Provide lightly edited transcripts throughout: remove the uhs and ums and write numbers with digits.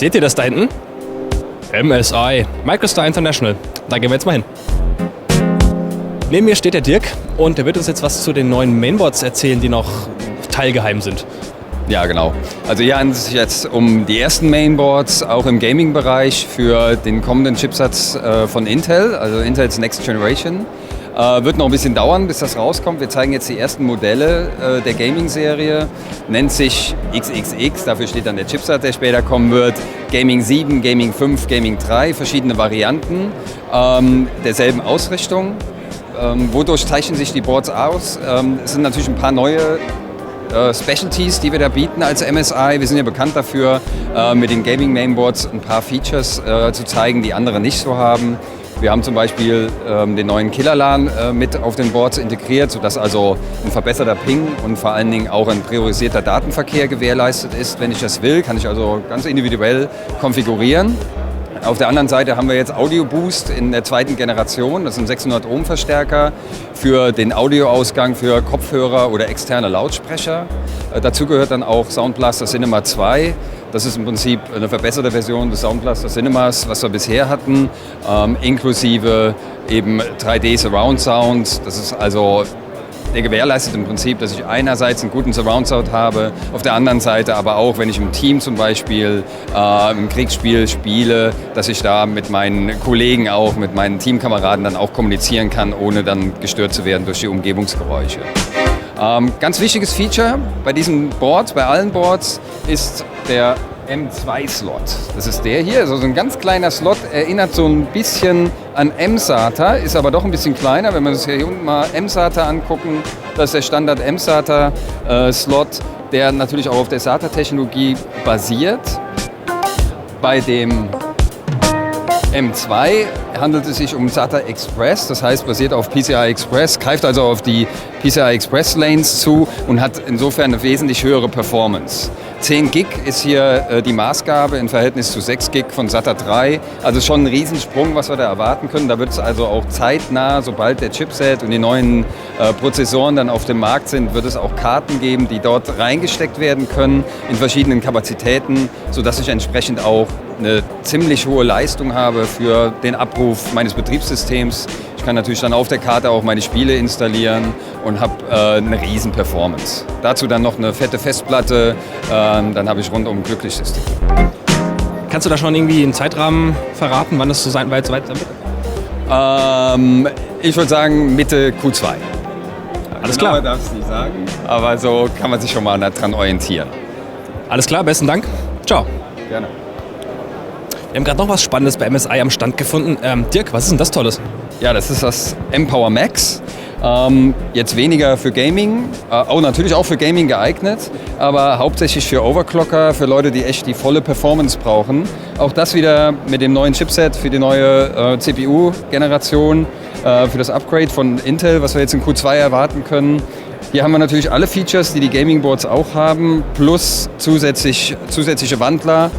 Seht ihr das da hinten? MSI, Microstar International. Da gehen wir jetzt mal hin. Neben mir steht der Dirk und der wird uns jetzt was zu den neuen Mainboards erzählen, die noch teilgeheim sind. Ja, genau. Also hier handelt es sich jetzt um die ersten Mainboards, auch im Gaming-Bereich für den kommenden Chipsatz von Intel, also Intels Next Generation. Wird noch ein bisschen dauern, bis das rauskommt. Wir zeigen jetzt die ersten Modelle der Gaming-Serie. Nennt sich XXX, dafür steht dann der Chipsatz, der später kommen wird. Gaming 7, Gaming 5, Gaming 3, verschiedene Varianten derselben Ausrichtung. Wodurch zeichnen sich die Boards aus? Es sind natürlich ein paar neue Specialties, die wir da bieten als MSI. Wir sind ja bekannt dafür, mit den Gaming Mainboards ein paar Features zu zeigen, die andere nicht so haben. Wir haben zum Beispiel den neuen Killer-LAN mit auf den Boards integriert, sodass also ein verbesserter Ping und vor allen Dingen auch ein priorisierter Datenverkehr gewährleistet ist. Wenn ich das will, kann ich also ganz individuell konfigurieren. Auf der anderen Seite haben wir jetzt Audio Boost in der zweiten Generation. Das ist ein 600 Ohm Verstärker für den Audioausgang für Kopfhörer oder externe Lautsprecher. Dazu gehört dann auch Sound Blaster Cinema 2. Das ist im Prinzip eine verbesserte Version des Sound Blaster Cinemas, was wir bisher hatten, inklusive eben 3D Surround Sound. Das ist also, der gewährleistet im Prinzip, dass ich einerseits einen guten Surround Sound habe, auf der anderen Seite aber auch, wenn ich im Team zum Beispiel im Kriegsspiel spiele, dass ich da mit meinen Kollegen auch, mit meinen Teamkameraden dann auch kommunizieren kann, ohne dann gestört zu werden durch die Umgebungsgeräusche. Ganz wichtiges Feature bei diesen Boards, bei allen Boards, ist der M2-Slot. Das ist der hier, also so ein ganz kleiner Slot, erinnert so ein bisschen an mSATA, ist aber doch ein bisschen kleiner. Wenn wir uns hier unten mal mSATA angucken, das ist der Standard mSATA-Slot, der natürlich auch auf der SATA-Technologie basiert. Bei dem M2 handelt es sich um SATA Express, das heißt basiert auf PCI Express, greift also auf die PCI Express Lanes zu und hat insofern eine wesentlich höhere Performance. 10 Gig ist hier die Maßgabe im Verhältnis zu 6 Gig von SATA 3. Also schon ein Riesensprung, was wir da erwarten können. Da wird es also auch zeitnah, sobald der Chipset und die neuen Prozessoren dann auf dem Markt sind, wird es auch Karten geben, die dort reingesteckt werden können in verschiedenen Kapazitäten, sodass ich entsprechend auch eine ziemlich hohe Leistung habe für den Abruf meines Betriebssystems. Ich kann natürlich dann auf der Karte auch meine Spiele installieren und habe eine riesen Performance. Dazu dann noch eine fette Festplatte, dann habe ich rundum ein glückliches System. Kannst du da schon irgendwie einen Zeitrahmen verraten, wann das so weit sein wird? Ich würde sagen Mitte Q2. Alles klar. Genauer darf ich es nicht sagen, aber so kann man sich schon mal daran orientieren. Alles klar, besten Dank. Ciao. Gerne. Wir haben gerade noch was Spannendes bei MSI am Stand gefunden. Dirk, was ist denn das Tolles? Ja, das ist das M-Power Max. Jetzt weniger für Gaming, natürlich auch für Gaming geeignet, aber hauptsächlich für Overclocker, für Leute, die echt die volle Performance brauchen. Auch das wieder mit dem neuen Chipset für die neue CPU-Generation, für das Upgrade von Intel, was wir jetzt in Q2 erwarten können. Hier haben wir natürlich alle Features, die die Gaming-Boards auch haben, plus zusätzliche Wandler,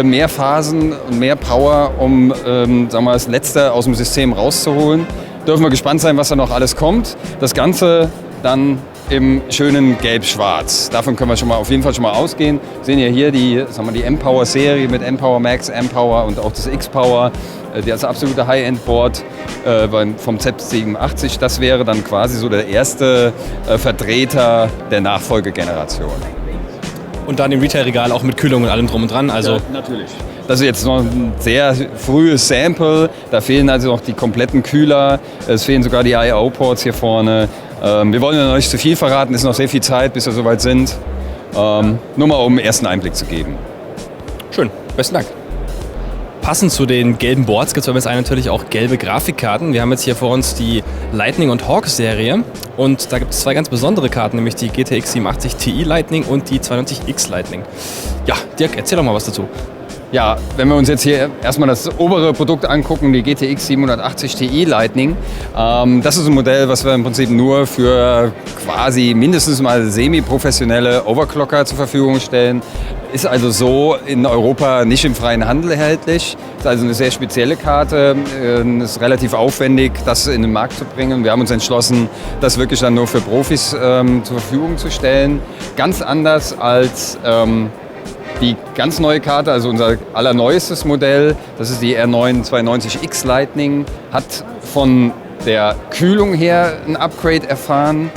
mehr Phasen und mehr Power, um sagen wir mal, das Letzte aus dem System rauszuholen. Dürfen wir gespannt sein, was da noch alles kommt. Das Ganze dann im schönen Gelb-Schwarz. Davon können wir auf jeden Fall schon mal ausgehen. Wir sehen ja hier die M-Power-Serie mit M-Power Max, M-Power und auch das X-Power. Das absolute High-End-Board vom Z87. Das wäre dann quasi so der erste Vertreter der Nachfolgegeneration. Und dann im Retail-Regal auch mit Kühlung und allem drum und dran. Also ja, natürlich. Das ist jetzt noch ein sehr frühes Sample. Da fehlen also noch die kompletten Kühler. Es fehlen sogar die I/O-Ports hier vorne. Wir wollen ja noch nicht zu viel verraten. Es ist noch sehr viel Zeit, bis wir soweit sind. Nur mal um einen ersten Einblick zu geben. Schön, besten Dank. Passend zu den gelben Boards gibt es bei MSI natürlich auch gelbe Grafikkarten. Wir haben jetzt hier vor uns die Lightning und Hawk Serie und da gibt es zwei ganz besondere Karten, nämlich die GTX 87 Ti Lightning und die 92X Lightning. Ja, Dirk, erzähl doch mal was dazu. Ja, wenn wir uns jetzt hier erstmal das obere Produkt angucken, die GTX 780 Ti Lightning, das ist ein Modell, was wir im Prinzip nur für quasi mindestens mal semi-professionelle Overclocker zur Verfügung stellen. Ist also so in Europa nicht im freien Handel erhältlich. Ist also eine sehr spezielle Karte. Ist relativ aufwendig, das in den Markt zu bringen. Wir haben uns entschlossen, das wirklich dann nur für Profis zur Verfügung zu stellen. Ganz anders als Die ganz neue Karte, also unser allerneuestes Modell, das ist die R992X Lightning, hat von der Kühlung her ein Upgrade erfahren.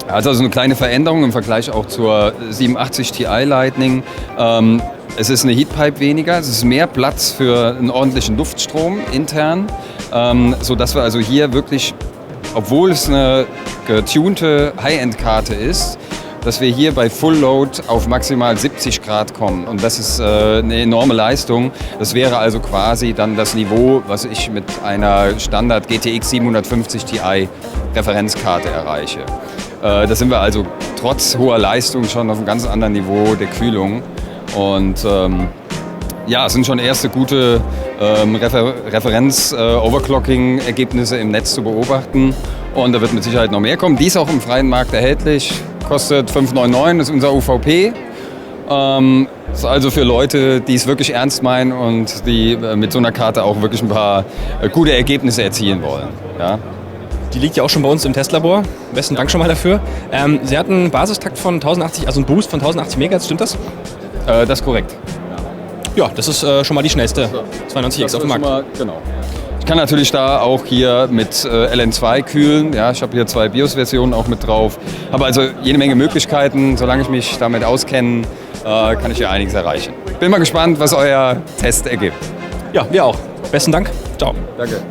Also eine kleine Veränderung im Vergleich auch zur 87 Ti Lightning. Es ist eine Heatpipe weniger, es ist mehr Platz für einen ordentlichen Luftstrom intern, sodass wir also hier wirklich, obwohl es eine getunte High-End-Karte ist, dass wir hier bei Full Load auf maximal 70 Grad kommen. Und das ist eine enorme Leistung. Das wäre also quasi dann das Niveau, was ich mit einer Standard GTX 750 Ti Referenzkarte erreiche. Da sind wir also trotz hoher Leistung schon auf einem ganz anderen Niveau der Kühlung. Und ja, es sind schon erste gute Referenz-Overclocking-Ergebnisse im Netz zu beobachten. Und da wird mit Sicherheit noch mehr kommen. Die ist auch im freien Markt erhältlich. Kostet 5,99, ist unser UVP. Ist also für Leute, die es wirklich ernst meinen und die mit so einer Karte auch wirklich ein paar gute Ergebnisse erzielen wollen. Ja. Die liegt ja auch schon bei uns im Testlabor. Besten Dank schon mal dafür. Sie hatten einen Basistakt von 1080, also einen Boost von 1080 MHz, stimmt das? Das ist korrekt. Ja, das ist schon mal die schnellste 92X auf dem Markt. Genau. Ich kann natürlich da auch hier mit LN2 kühlen. Ja, ich habe hier 2 BIOS-Versionen auch mit drauf. Habe also jede Menge Möglichkeiten. Solange ich mich damit auskenne, kann ich hier einiges erreichen. Bin mal gespannt, was euer Test ergibt. Ja, wir auch. Besten Dank. Ciao. Danke.